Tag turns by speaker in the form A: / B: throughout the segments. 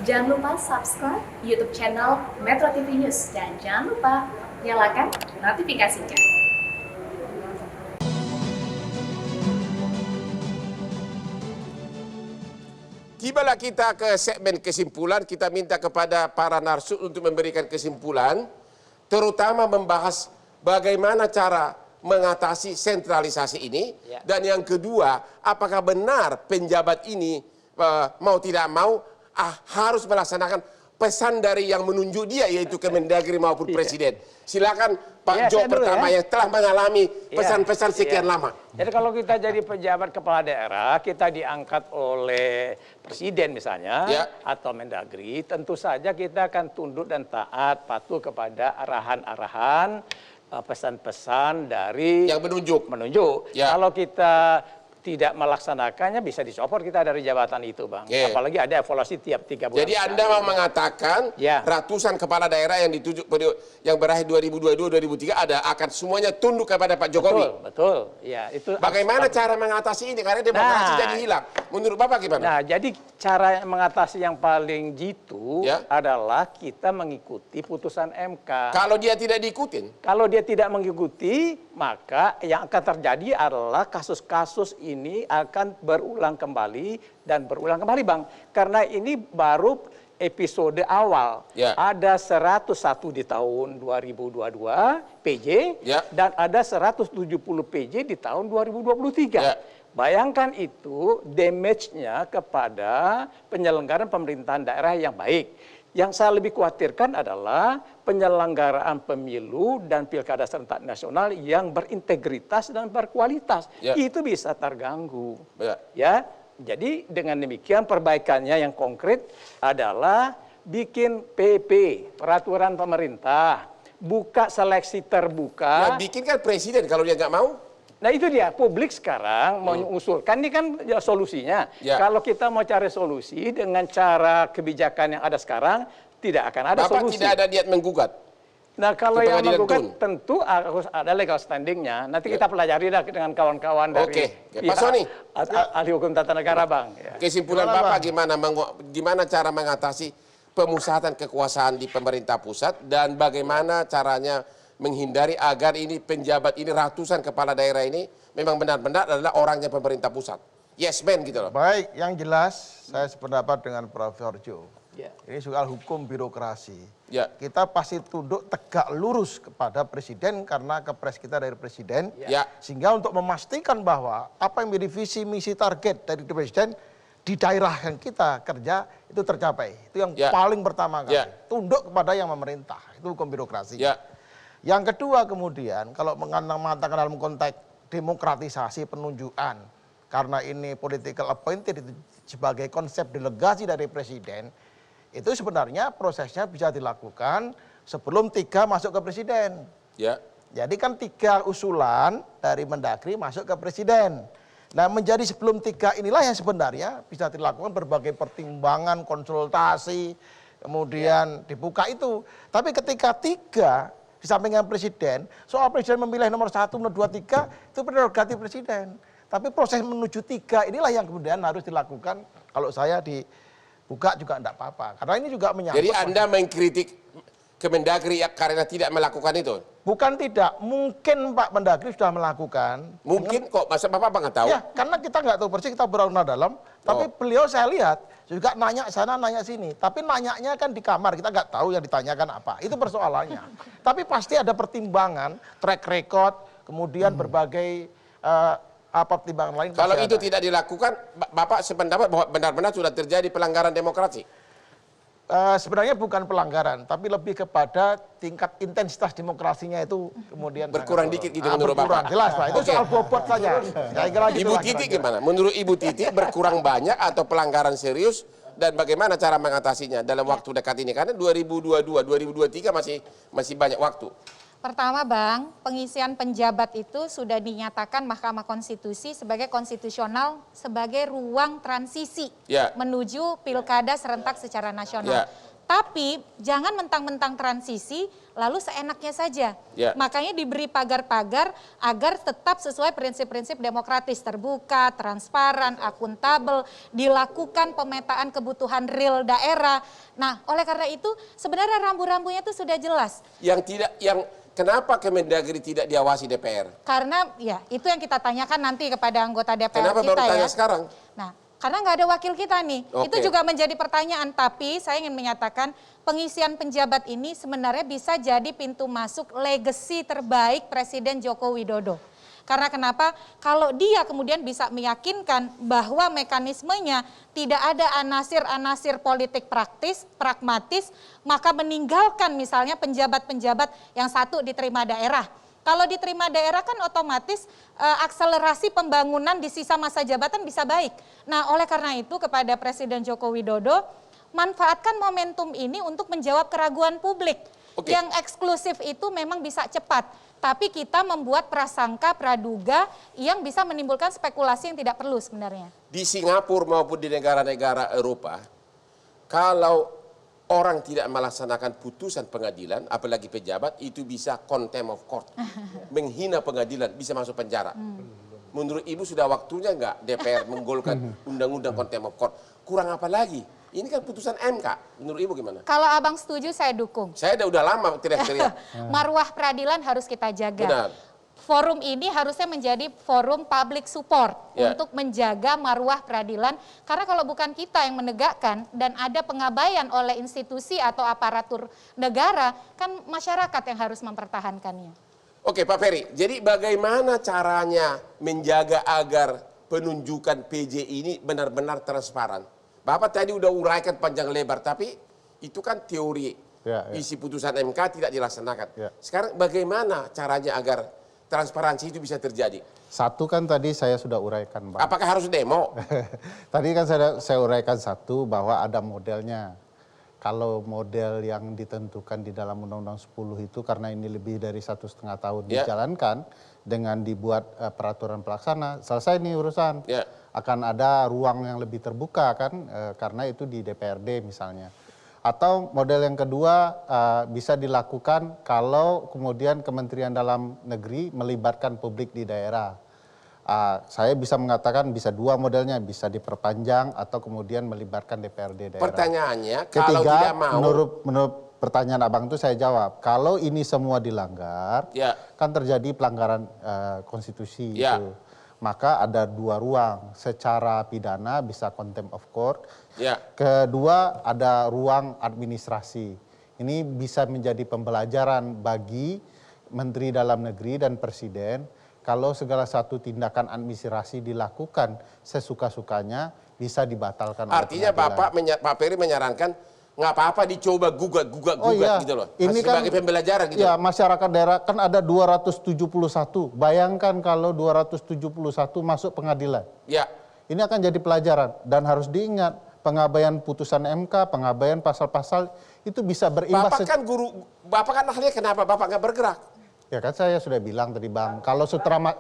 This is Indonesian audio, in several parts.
A: Jangan lupa subscribe YouTube channel Metro TV News dan jangan lupa nyalakan notifikasinya.
B: Tibalah kita ke segmen kesimpulan. Kita minta kepada para narsum untuk memberikan kesimpulan, terutama membahas bagaimana cara mengatasi sentralisasi ini. Dan yang kedua, apakah benar penjabat ini mau tidak mau harus melaksanakan pesan dari yang menunjuk dia, yaitu Kemendagri maupun Presiden. Silakan Pak Jo pertama yang telah mengalami pesan-pesan sekian lama.
C: Jadi kalau kita jadi pejabat kepala daerah, kita diangkat oleh Presiden misalnya, atau Mendagri, tentu saja kita akan tunduk dan taat, patuh kepada arahan-arahan, pesan-pesan dari
B: yang menunjuk.
C: Kalau kita tidak melaksanakannya, bisa dicopot kita dari jabatan itu, Bang. Apalagi ada evaluasi tiap 3 bulan.
B: Jadi Anda mau mengatakan ratusan kepala daerah yang ditunjuk yang berakhir 2022-2003 akan semuanya tunduk kepada Pak Jokowi.
C: Betul. Ya, itu.
B: Bagaimana cara mengatasi ini? Karena demokrasi jadi hilang. Menurut Bapak gimana?
C: Nah, jadi cara mengatasi yang paling jitu adalah kita mengikuti putusan MK.
B: Kalau dia tidak diikutin?
C: Kalau dia tidak mengikuti, maka yang akan terjadi adalah kasus-kasus ini akan berulang kembali dan berulang kembali, Bang. Karena ini baru episode awal. Ada 101 di tahun 2022 PJ dan ada 170 PJ di tahun 2023. Bayangkan itu damage-nya kepada penyelenggaraan pemerintahan daerah yang baik. Yang saya lebih khawatirkan adalah penyelenggaraan pemilu dan pilkada serentak nasional yang berintegritas dan berkualitas. Itu bisa terganggu. Jadi dengan demikian perbaikannya yang konkret adalah bikin PP, peraturan pemerintah, buka seleksi terbuka.
B: Bikin kan Presiden kalau dia nggak mau.
C: Nah itu dia, publik sekarang mengusulkan, ini kan solusinya. Kalau kita mau cari solusi dengan cara kebijakan yang ada sekarang, tidak akan ada solusi.
B: Bapak tidak ada niat menggugat?
C: Nah kalau yang menggugat tentu harus ada legal standingnya. Nanti kita pelajari dengan kawan-kawan dari
B: Pak Soni,
C: ahli hukum tata negara, Bang.
B: Kesimpulan Bapak gimana cara mengatasi pemusatan kekuasaan di pemerintah pusat dan bagaimana caranya menghindari agar ini penjabat ini ratusan kepala daerah ini memang benar-benar adalah orangnya pemerintah pusat. Yes man gitu loh.
D: Baik, yang jelas saya sependapat dengan Profesor Jo. Ini soal hukum birokrasi. Kita pasti tunduk tegak lurus kepada Presiden karena kepres kita dari Presiden. Sehingga untuk memastikan bahwa apa yang menjadi visi misi target dari Presiden di daerah yang kita kerja itu tercapai. Itu yang paling pertama kali. Tunduk kepada yang memerintah. Itu hukum birokrasi. Yang kedua kemudian kalau mengatakan dalam konteks demokratisasi penunjukan karena ini political appointed sebagai konsep delegasi dari Presiden, itu sebenarnya prosesnya bisa dilakukan sebelum 3 masuk ke Presiden. Jadi kan 3 usulan dari Mendagri masuk ke Presiden. Nah menjadi sebelum 3 inilah yang sebenarnya bisa dilakukan berbagai pertimbangan, konsultasi, kemudian dibuka itu. Tapi ketika 3 disampingkan Presiden, soal Presiden memilih nomor 1, nomor 2, 3, itu prerogatif Presiden. Tapi proses menuju 3 inilah yang kemudian harus dilakukan. Kalau saya dibuka juga tidak apa-apa. Karena ini juga menyangkut.
B: Jadi Anda mengkritik Kemendagri karena tidak melakukan itu?
D: Bukan tidak, mungkin Pak Mendagri sudah melakukan.
B: Mungkin kok, masa Bapak nggak tahu?
D: Ya, karena kita nggak tahu persis, kita berulang dalam. Tapi beliau saya lihat juga nanya sana, nanya sini. Tapi nanyanya kan di kamar, kita nggak tahu yang ditanyakan apa. Itu persoalannya. Tapi pasti ada pertimbangan, track record, kemudian berbagai pertimbangan lain.
B: Kalau itu tidak dilakukan, Bapak sependapat bahwa benar-benar sudah terjadi pelanggaran demokrasi?
D: Sebenarnya bukan pelanggaran, tapi lebih kepada tingkat intensitas demokrasinya itu kemudian
B: berkurang dikit gitu menurut Bapak.
D: Jelas Pak, itu soal bobot saja.
B: Ibu Titi gimana? Menurut Ibu Titi berkurang banyak atau pelanggaran serius dan bagaimana cara mengatasinya dalam waktu dekat ini? Karena 2022, 2023 masih banyak waktu.
E: Pertama Bang, pengisian penjabat itu sudah dinyatakan Mahkamah Konstitusi sebagai konstitusional sebagai ruang transisi menuju pilkada serentak secara nasional. Tapi jangan mentang-mentang transisi lalu seenaknya saja. Makanya diberi pagar-pagar agar tetap sesuai prinsip-prinsip demokratis, terbuka, transparan, akuntabel, dilakukan pemetaan kebutuhan real daerah. Nah, oleh karena itu sebenarnya rambu-rambunya itu sudah jelas.
B: Kenapa Kemendagri tidak diawasi DPR?
E: Karena ya itu yang kita tanyakan nanti kepada anggota DPR
B: Kenapa
E: kita
B: baru tanya
E: ya.
B: sekarang?
E: Nah, karena nggak ada wakil kita nih. Itu juga menjadi pertanyaan. Tapi saya ingin menyatakan pengisian penjabat ini sebenarnya bisa jadi pintu masuk legasi terbaik Presiden Joko Widodo. Karena kenapa? Kalau dia kemudian bisa meyakinkan bahwa mekanismenya tidak ada anasir-anasir politik praktis, pragmatis, maka meninggalkan misalnya penjabat-penjabat yang satu diterima daerah. Kalau diterima daerah kan otomatis akselerasi pembangunan di sisa masa jabatan bisa baik. Nah, oleh karena itu kepada Presiden Joko Widodo, manfaatkan momentum ini untuk menjawab keraguan publik. Yang eksklusif itu memang bisa cepat, tapi kita membuat prasangka, praduga yang bisa menimbulkan spekulasi yang tidak perlu sebenarnya.
B: Di Singapura maupun di negara-negara Eropa, kalau orang tidak melaksanakan putusan pengadilan, apalagi pejabat, itu bisa contempt of court. Menghina pengadilan, bisa masuk penjara. Menurut Ibu sudah waktunya nggak DPR menggolkan undang-undang contempt of court? Kurang apa lagi? Ini kan putusan MK. Menurut Ibu gimana?
E: Kalau Abang setuju, saya dukung.
B: Saya udah lama teriak-teriak.
E: Marwah peradilan harus kita jaga.
B: Benar.
E: Forum ini harusnya menjadi forum public support untuk menjaga marwah peradilan. Karena kalau bukan kita yang menegakkan dan ada pengabaian oleh institusi atau aparatur negara, kan masyarakat yang harus mempertahankannya.
B: Oke Pak Ferry, jadi bagaimana caranya menjaga agar penunjukan PJ ini benar-benar transparan? Bapak tadi udah uraikan panjang lebar, tapi itu kan teori isi putusan MK tidak dilaksanakan. Sekarang bagaimana caranya agar transparansi itu bisa terjadi?
F: Satu kan tadi saya sudah uraikan, Bang.
B: Apakah harus demo?
F: Tadi kan saya uraikan satu bahwa ada modelnya. Kalau model yang ditentukan di dalam Undang-Undang 10 itu karena ini lebih dari 1,5 tahun dijalankan dengan dibuat peraturan pelaksana, selesai nih urusan. Akan ada ruang yang lebih terbuka kan karena itu di DPRD misalnya. Atau model yang kedua bisa dilakukan kalau kemudian Kementerian Dalam Negeri melibatkan publik di daerah. Saya bisa mengatakan bisa dua modelnya, bisa diperpanjang atau kemudian melibatkan DPRD daerah.
B: Pertanyaannya, kalau tidak mau...
F: Menurut pertanyaan Abang itu saya jawab, kalau ini semua dilanggar, kan terjadi pelanggaran konstitusi itu. Maka ada dua ruang, secara pidana bisa contempt of court. Kedua ada ruang administrasi. Ini bisa menjadi pembelajaran bagi Menteri Dalam Negeri dan Presiden kalau segala satu tindakan administrasi dilakukan sesuka-sukanya bisa dibatalkan.
B: Artinya Pak Ferry menyarankan nggak apa-apa dicoba gugat gitu loh. Ini sebagai kan, pembelajaran gitu.
F: Ya, masyarakat daerah kan ada 271. Bayangkan kalau 271 masuk pengadilan. Ini akan jadi pelajaran dan harus diingat pengabaian putusan MK, pengabaian pasal-pasal itu bisa berimbas.
B: Bapak kan ahlinya, kenapa Bapak nggak bergerak?
F: Ya kan saya sudah bilang tadi Bang, kalau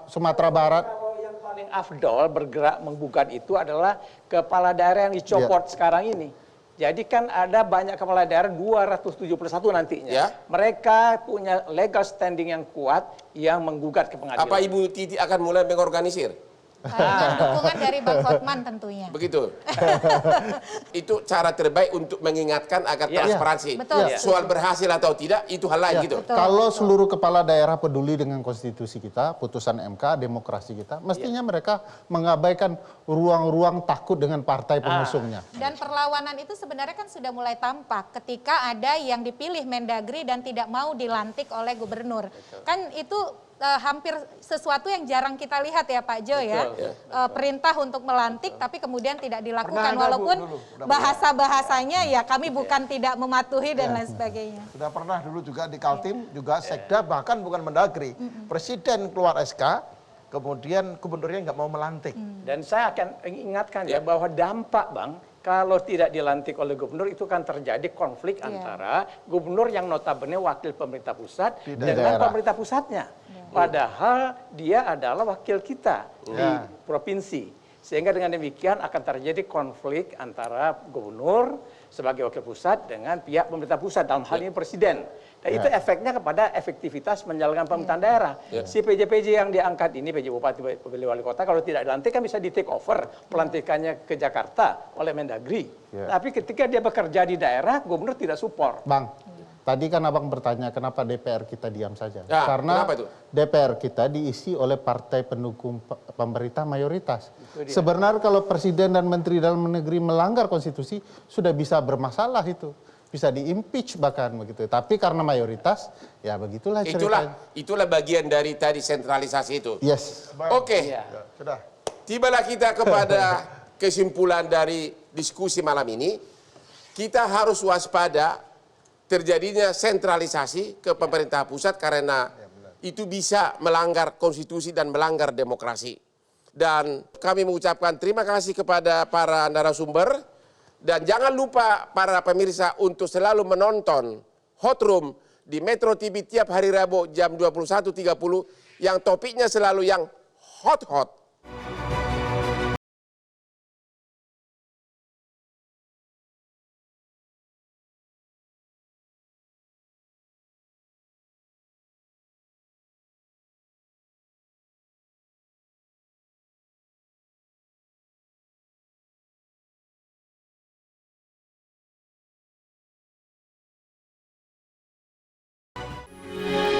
F: Sumatera Barat.
C: Yang paling afdol bergerak menggugat itu adalah kepala daerah yang dicopot sekarang ini. Jadi kan ada banyak kepala daerah 271 nantinya. Mereka punya legal standing yang kuat yang menggugat ke pengadilan.
B: Apa Ibu Titi akan mulai mengorganisir?
E: Dukungan dari Bang Hotman tentunya.
B: Begitu. Itu cara terbaik untuk mengingatkan agar transparansi. Soal berhasil atau tidak itu hal lain gitu.
F: Kalau seluruh kepala daerah peduli dengan konstitusi kita, putusan MK, demokrasi kita, mestinya mereka mengabaikan ruang-ruang takut dengan partai pengusungnya.
E: Dan perlawanan itu sebenarnya kan sudah mulai tampak ketika ada yang dipilih Mendagri dan tidak mau dilantik oleh gubernur. Kan itu hampir sesuatu yang jarang kita lihat ya Pak Jo ya. Perintah untuk melantik tapi kemudian tidak dilakukan walaupun bahasa-bahasanya ya kami bukan tidak mematuhi dan lain sebagainya.
D: Sudah pernah dulu juga di Kaltim juga Sekda bahkan bukan Mendagri. Presiden keluar SK kemudian gubernurnya nggak mau melantik.
C: Dan saya akan ingatkan ya bahwa dampak Bang, kalau tidak dilantik oleh gubernur itu kan terjadi konflik antara gubernur yang notabene wakil pemerintah pusat dengan pemerintah pusatnya. Padahal dia adalah wakil kita di provinsi. Sehingga dengan demikian akan terjadi konflik antara gubernur sebagai wakil pusat dengan pihak pemerintah pusat, dalam hal ini presiden. Dan itu efeknya kepada efektivitas menjalankan pemerintahan daerah. Si PJ-PJ yang diangkat ini, PJ Bupati, PJ Wali Kota, kalau tidak dilantik kan bisa di take over pelantikannya ke Jakarta oleh Mendagri. Tapi ketika dia bekerja di daerah, gubernur tidak support.
F: Bang, tadi kan abang bertanya kenapa DPR kita diam saja.
B: Ya,
F: Karena
B: kenapa itu?
F: DPR kita diisi oleh partai pendukung pemerintah mayoritas. Sebenarnya kalau presiden dan menteri dalam negeri melanggar konstitusi sudah bisa bermasalah itu. Bisa di-impeach bahkan begitu. Tapi karena mayoritas, ya begitulah ceritanya.
B: Itulah bagian dari tadi sentralisasi itu.
F: Yes.
B: Oke.
D: Sudah.
B: Tibalah kita kepada kesimpulan dari diskusi malam ini. Kita harus waspada terjadinya sentralisasi ke pemerintah pusat karena itu bisa melanggar konstitusi dan melanggar demokrasi. Dan kami mengucapkan terima kasih kepada para narasumber. Dan jangan lupa para pemirsa untuk selalu menonton Hot Room di Metro TV tiap hari Rabu jam 21.30 yang topiknya selalu yang hot-hot.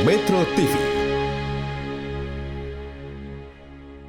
G: Metro TV,